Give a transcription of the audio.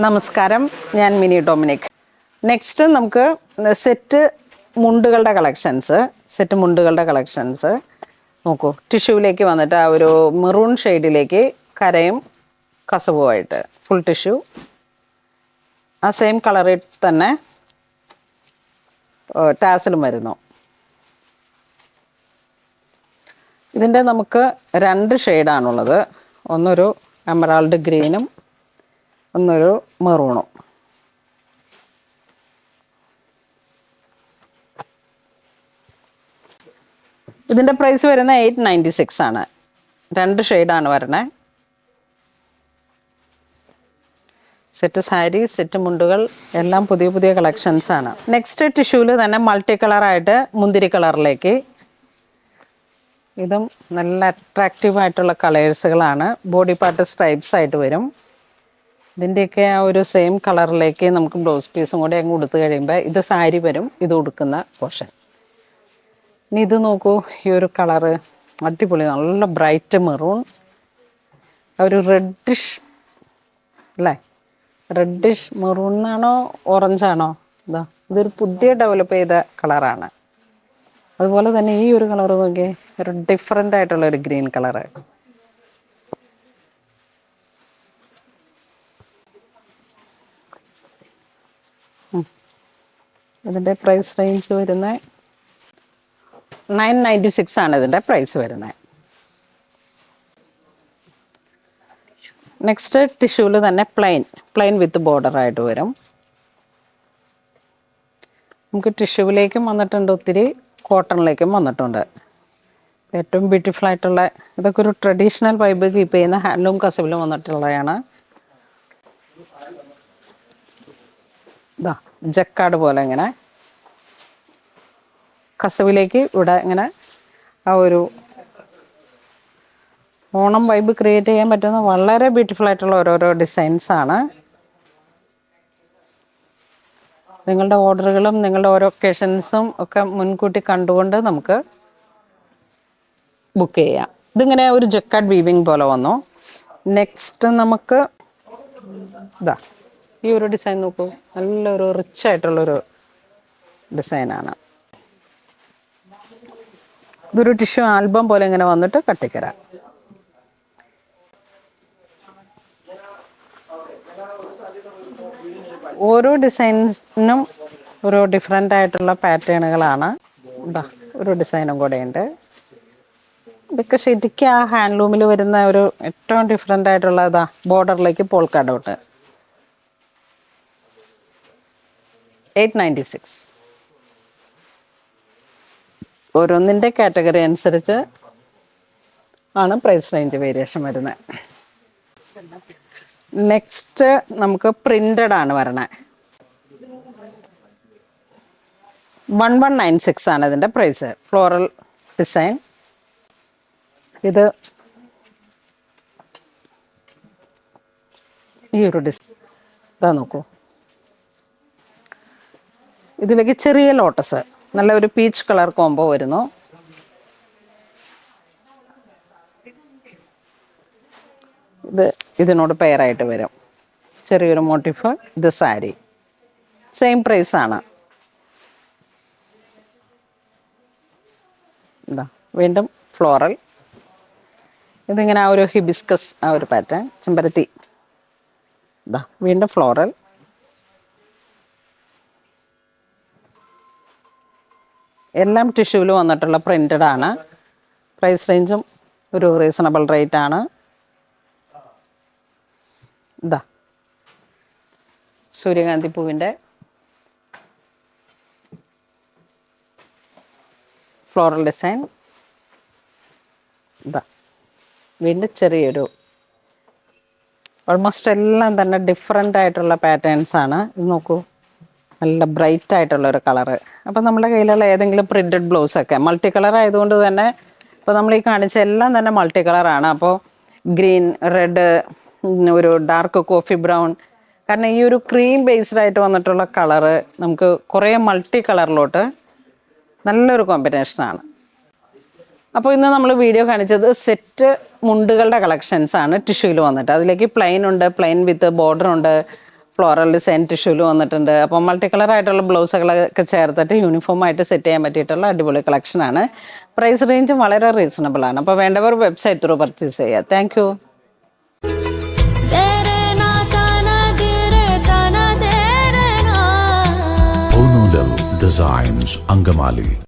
നമസ്കാരം, ഞാൻ mini Dominic. Next നമുക്ക് സെറ്റ് മുണ്ടുകളുടെ കളക്ഷൻസ് നോക്കൂ. ടിഷ്യൂവിലേക്ക് വന്നിട്ട് ആ ഒരു മെറൂൺ ഷെയ്ഡിലേക്ക് കരയും കസവുമായിട്ട് ഫുൾ ടിഷ്യൂ, ആ സെയിം കളറിൽ തന്നെ ടാസലും വരുന്നു. ഇതിൻ്റെ നമുക്ക് 2 ഷെയ്ഡാണുള്ളത്. ഒന്നൊരു എമറാൾഡ് ഗ്രീനും ഒന്നൊരു മെറൂണും. ഇതിൻ്റെ പ്രൈസ് വരുന്നത് 896 ആണ്. 2 ഷെയ്ഡാണ് വരണേ. സെറ്റ് സാരി, സെറ്റ് മുണ്ടുകൾ എല്ലാം പുതിയ പുതിയ കളക്ഷൻസാണ്. നെക്സ്റ്റ് ടിഷ്യൂവിൽ തന്നെ മൾട്ടി കളറായിട്ട് മുന്തിരി കളറിലേക്ക്, ഇതും നല്ല അട്രാക്റ്റീവായിട്ടുള്ള കളേഴ്സുകളാണ്. ബോഡി പാർട്ട് സ്ട്രൈപ്സ് ആയിട്ട് വരും. ഇതിൻ്റെയൊക്കെ ആ ഒരു സെയിം കളറിലേക്ക് നമുക്ക് ബ്ലൗസ് പീസും കൂടി അങ്ങ് ഉടുത്ത് കഴിയുമ്പോൾ ഇത് സാരി വരും, ഇത് ഉടുക്കുന്ന പോർഷൻ. ഇനി ഇത് നോക്കൂ, ഈ ഒരു കളറ് അടിപൊളി, നല്ല ബ്രൈറ്റ് മെറൂൺ, ഒരു റെഡിഷ് അല്ലേ, റെഡിഷ് മെറൂൺ എന്നാണോ ഓറഞ്ചാണോ, ഇതൊരു പുതിയ ഡെവലപ്പ് ചെയ്ത കളറാണ്. അതുപോലെ തന്നെ ഈ ഒരു കളർ നോക്കിയേ, ഒരു ഡിഫറെൻ്റ് ആയിട്ടുള്ള ഒരു ഗ്രീൻ കളറ്. ഇതിൻ്റെ പ്രൈസ് റേഞ്ച് വരുന്നത് 996 ആണ് ഇതിൻ്റെ പ്രൈസ് വരുന്നത്. നെക്സ്റ്റ് ടിഷ്യൂവിൽ തന്നെ പ്ലെയിൻ വിത്ത് ബോർഡർ ആയിട്ട് വരും. നമുക്ക് ടിഷ്യൂവിലേക്കും വന്നിട്ടുണ്ട്, ഒത്തിരി കോട്ടണിലേക്കും വന്നിട്ടുണ്ട്. ഏറ്റവും ബ്യൂട്ടിഫുൾ ആയിട്ടുള്ള, ഇതൊക്കെ ഒരു ട്രഡീഷണൽ വൈബ് കീപ്പ് ചെയ്യുന്ന ഹാൻഡ്ലൂം കസവിലും വന്നിട്ടുള്ളതാണ്. ജക്കാർഡ് പോലെ ഇങ്ങനെ കസവിലേക്ക് ഇവിടെ ഇങ്ങനെ ആ ഒരു ഓണം വൈബ് ക്രിയേറ്റ് ചെയ്യാൻ പറ്റുന്ന വളരെ ബ്യൂട്ടിഫുൾ ആയിട്ടുള്ള ഓരോരോ ഡിസൈൻസാണ്. നിങ്ങളുടെ ഓർഡറുകളും നിങ്ങളുടെ ഓരോ ഒക്കേഷൻസും ഒക്കെ മുൻകൂട്ടി കണ്ടുകൊണ്ട് നമുക്ക് ബുക്ക് ചെയ്യാം. ഇതിങ്ങനെ ഒരു ജക്കാർഡ് വീവിങ് പോലെ വന്നു. നെക്സ്റ്റ് നമുക്ക് ഈ ഒരു ഡിസൈൻ നോക്കൂ, നല്ലൊരു റിച്ച് ആയിട്ടുള്ളൊരു ഡിസൈനാണ്. ഇതൊരു ടിഷ്യൂ ആൽബം പോലെ ഇങ്ങനെ വന്നിട്ട് കട്ടിക്കര. ഓരോ ഡിസൈൻസിനും ഓരോ ഡിഫറെൻ്റ് ആയിട്ടുള്ള പാറ്റേണുകളാണ്. ഒരു ഡിസൈനും കൂടെ ഉണ്ട്. ഇതൊക്കെ ശരിക്കും ആ ഹാൻഡ്ലൂമിൽ വരുന്ന ഒരു ഏറ്റവും ഡിഫറെൻ്റ് ആയിട്ടുള്ള ബോർഡറിലേക്ക് പോൾക്ക ഡോട്ട്. 896. ഓരോന്നിൻ്റെ കാറ്റഗറി അനുസരിച്ച് ആണ് പ്രൈസ് റേഞ്ച് വേരിയേഷൻ വരുന്നത്. നെക്സ്റ്റ് നമുക്ക് പ്രിൻ്റഡ് ആണ് വരണേ. 1196 ആണ് ഇതിൻ്റെ പ്രൈസ്. Floral design. ഇത് ഈ ഒരു ഡിസൈൻ നോക്കൂ, ഇതിലേക്ക് ചെറിയ ലോട്ടസ്, നല്ല ഒരു പീച്ച് കളർ കോംബോ വരുന്നു. ഇതിനോട് പെയറായിട്ട് വരും ചെറിയൊരു മോട്ടിഫ്. ഇത് സാരി, സെയിം പ്രൈസാണ്. വീണ്ടും ഫ്ലോറൽ. ഇതിങ്ങനെ ആ ഒരു ഹിബിസ്കസ് ആ ഒരു പാറ്റേൺ, ചെമ്പരത്തി. വീണ്ടും ഫ്ലോറൽ. എല്ലാം ടിഷ്യൂവിൽ വന്നിട്ടുള്ള പ്രിൻ്റഡ് ആണ്. പ്രൈസ് റേഞ്ചും ഒരു റീസണബിൾ റേറ്റ് ആണ്. സൂര്യകാന്തി പൂവിൻ്റെ ഫ്ലോറൽ ഡിസൈൻ. വീണ്ടും ചെറിയൊരു, ഓൾമോസ്റ്റ് എല്ലാം തന്നെ ഡിഫറെൻ്റ് ആയിട്ടുള്ള പാറ്റേൺസാണ്. ഇത് നോക്കൂ, നല്ല ബ്രൈറ്റ് ആയിട്ടുള്ളൊരു കളറ്. അപ്പോൾ നമ്മുടെ കയ്യിലുള്ള ഏതെങ്കിലും പ്രിൻറ്റഡ് ബ്ലൗസൊക്കെ മൾട്ടി കളർ ആയതുകൊണ്ട് തന്നെ, ഇപ്പോൾ നമ്മൾ ഈ കാണിച്ച എല്ലാം തന്നെ മൾട്ടി കളറാണ്. അപ്പോൾ ഗ്രീൻ, റെഡ്, ഒരു ഡാർക്ക് കോഫി ബ്രൗൺ, കാരണം ഈ ഒരു ക്രീം ബേസ്ഡ് ആയിട്ട് വന്നിട്ടുള്ള കളറ് നമുക്ക് കുറേ മൾട്ടി കളറിലോട്ട് നല്ലൊരു കോമ്പിനേഷനാണ്. അപ്പോൾ ഇന്ന് നമ്മൾ വീഡിയോ കാണിച്ചത് സെറ്റ് മുണ്ടുകളുടെ കളക്ഷൻസാണ് ടിഷ്യൂവിൽ വന്നിട്ട്. അതിലേക്ക് പ്ലെയിൻ ഉണ്ട്, പ്ലെയിൻ വിത്ത് ബോർഡർ ഉണ്ട്, ഫ്ലോറൽ ഡിസൈൻ ടിഷ്യൂല് വന്നിട്ടുണ്ട്. അപ്പം മൾട്ടി കളർ ആയിട്ടുള്ള ബ്ലൗസുകളൊക്കെ ചേർത്തിട്ട് യൂണിഫോം ആയിട്ട് സെറ്റ് ചെയ്യാൻ പറ്റിയിട്ടുള്ള അടിപൊളി കളക്ഷനാണ്. പ്രൈസ് റേഞ്ചും വളരെ റീസണബിൾ ആണ്. അപ്പോൾ വേണ്ടവർ വെബ്സൈറ്റ് ത്രൂ പർച്ചേസ് ചെയ്യുക. Thank you. Designs Angamali.